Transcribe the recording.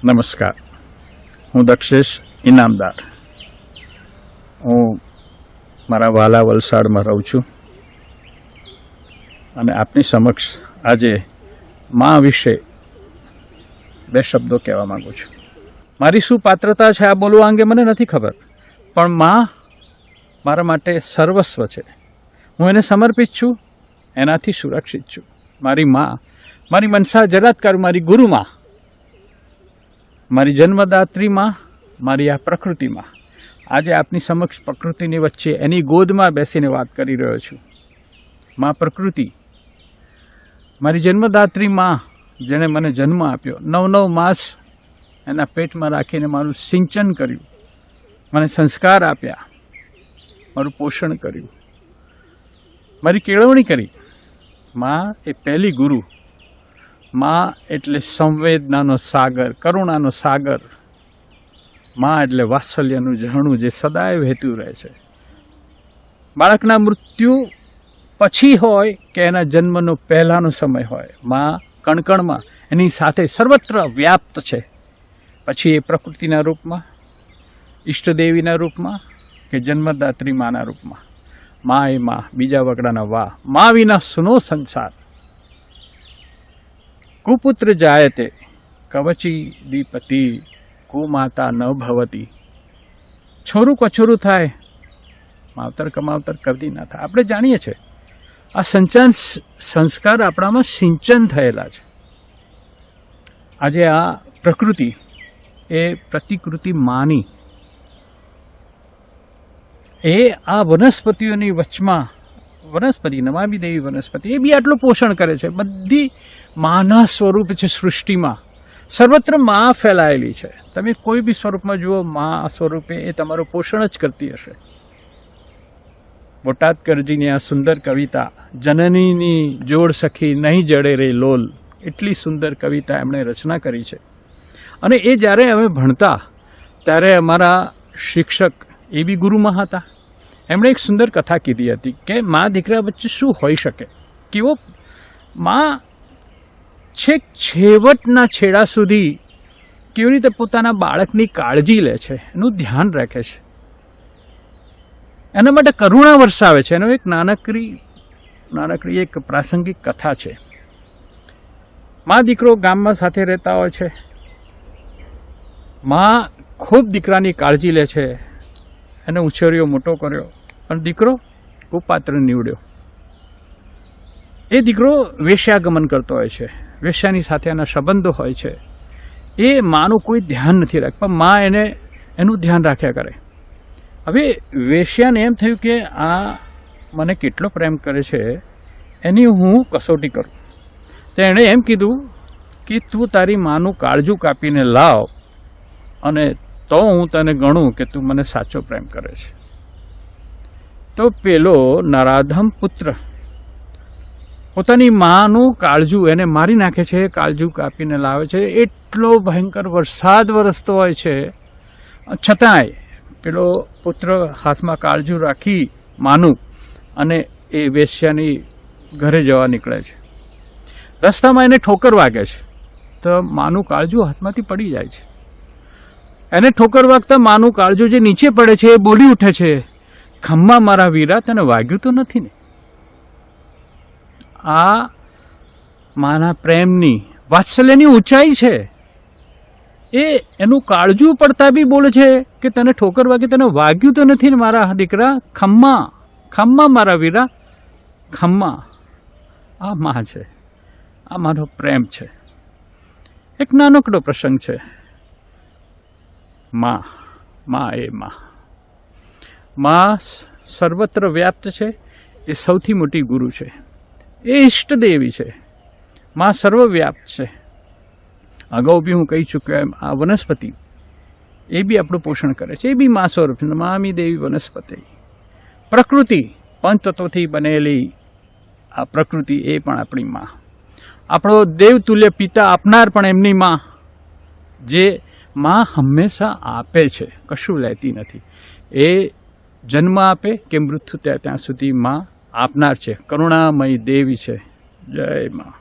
નમસ્કાર, હું દક્ષેશ ઇનામદાર. હું મારા વાલા વલસાડમાં રહું છું અને આપની સમક્ષ આજે મા વિશે બે શબ્દો કહેવા માંગુ છું. મારી શું પાત્રતા છે આ બોલવા અંગે મને નથી ખબર, પણ મા મારા માટે સર્વસ્વ છે. હું એને સમર્પિત છું, એનાથી સુરક્ષિત છું. મારી મા, મારી મનસા જરાતકાર, મારી ગુરુમાં, મારી જન્મદાત્રી માં, મારી આ પ્રકૃતિમાં. આજે આપની સમક્ષ પ્રકૃતિની વચ્ચે એની ગોદમાં બેસીને વાત કરી રહ્યો છું. માં પ્રકૃતિ, મારી જન્મદાત્રી માં, જેણે મને જન્મ આપ્યો, 9 માસ એના પેટમાં રાખીને મારું સિંચન કર્યું, મને સંસ્કાર આપ્યા, મારું પોષણ કર્યું, મારી કેળવણી કરી. માં એ પહેલી ગુરુ. માં એટલે સંવેદનાનો સાગર, કરુણાનો સાગર. માં એટલે વાત્સલ્યનું ઝરણું જે સદાય વહેતું રહે છે. બાળકના મૃત્યુ પછી હોય કે એના જન્મનો પહેલાંનો સમય હોય, માં કણકણમાં એની સાથે સર્વત્ર વ્યાપ્ત છે. પછી એ પ્રકૃતિના રૂપમાં, ઈષ્ટદેવીના રૂપમાં કે જન્મદાત્રી માના રૂપમાં. માં એ માં, બીજા વગડાના વા. માં વિના સુનો સંસાર. કુપુત્ર જાયતે કવચી દીપતિ, કુમાતા ન ભવતી. છોરું કછોરું થાય, માવતર કમાવતર કદી ના થાય. આપણે જાણીએ છીએ આ સંસ્કાર આપણામાં સિંચન થયેલા છે. આજે આ પ્રકૃતિ એ પ્રતિકૃતિ માની, એ આ વનસ્પતિઓની વચમાં, વનસ્પતિ નમામી દેવી વનસ્પતિ, એ બી આટલું પોષણ કરે છે. બધી માના સ્વરૂપ છે સૃષ્ટિમાં, સર્વત્ર માં ફેલાયેલી છે. તમે કોઈ બી સ્વરૂપમાં જુઓ, માં સ્વરૂપે એ તમારું પોષણ જ કરતી હશે. બોટાદકરજીની આ સુંદર કવિતા, જનનીની જોડ સખી નહીં જડે રે લોલ, એટલી સુંદર કવિતા એમણે રચના કરી છે. અને એ જ્યારે અમે ભણતા ત્યારે અમારા શિક્ષક એ બી ગુરુમાં હતા. એમણે એક સુંદર કથા કીધી હતી કે મા દીકરા વચ્ચે શું હોઈ શકે, કેવો મા છેક છેવટના છેડા સુધી કેવી રીતે પોતાના બાળકની કાળજી લે છે, એનું ધ્યાન રાખે છે, એના માટે કરુણા વરસાવે છે. એનો એક નાનકડી એક પ્રાસંગિક કથા છે. મા દીકરો ગામમાં સાથે રહેતા હોય છે. મા ખૂબ દીકરાની કાળજી લે છે, એને ઉછેર્યો, મોટો કર્યો, પણ દીકરો કુપાત્ર નીવડ્યો. એ દીકરો વેશ્યાગમન કરતો હોય છે, વેશ્યાની સાથે એના સંબંધો હોય છે. એ માનું કોઈ ધ્યાન નથી રાખતા, પણ મા એનું ધ્યાન રાખ્યા કરે. હવે વેશ્યાને એમ થયું કે આ મને કેટલો પ્રેમ કરે છે, એની હું કસોટી કરું. તો એણે એમ કીધું કે તું તારી માનું કાળજું કાપીને લાવ, અને તો હું તને ગણું કે તું મને સાચો પ્રેમ કરે છે. તો પેલો નરાધમ પુત્ર પોતાની માનું કાળજું એને મારી નાખે છે, કાળજું કાપીને લાવે છે. એટલો ભયંકર વરસાદ વરસતો હોય છે, છતાંય પેલો પુત્ર હાથમાં કાળજું રાખી માનું અને એ વેશ્યાની ઘરે જવા નીકળે છે. રસ્તામાં એને ઠોકર વાગે છે, તો માનું કાળજું હાથમાંથી પડી જાય છે. એને ઠોકર વાગતા માનું કાળજું જે નીચે પડે છે એ બોલી ઉઠે છે, ખમ્મા મારા વીરા, તને વાગ્યું તો નથી ને? આ માના પ્રેમની, વાત્સલ્યની ઊંચાઈ છે. એ એનું કાળજું પડતા બી બોલે છે કે તને ઠોકર વાગી, તને વાગ્યું તો નથી ને મારા દીકરા? ખમ્મા, ખમ્મા મારા વીરા, ખમ્મા. આ મા છે, આ મારો પ્રેમ છે. એક નાનકડો પ્રસંગ છે. માં એ માં સર્વત્ર વ્યાપ્ત છે. એ સૌથી મોટી ગુરુ છે. એ ઈષ્ટદેવી છે. માં સર્વવ્યાપ્ત છે. અગાઉ બી હું કહી ચૂક્યો એમ આ વનસ્પતિ એ બી આપણું પોષણ કરે છે. એ બી માં સ્વરૂપ, નમામી દેવી વનસ્પતિ. પ્રકૃતિ, પંચતત્વોથી બનેલી આ પ્રકૃતિ, એ પણ આપણી માં. આપણો દેવતુલ્ય પિતા આપનાર પણ એમની માં. જે માં હંમેશા આપે છે, કશું લેતી નથી. એ જન્મ આપે કે મૃત્યુ ત્યાં સુધી માં આપનાર છે. કરુણામયી દેવી છે. જય માં.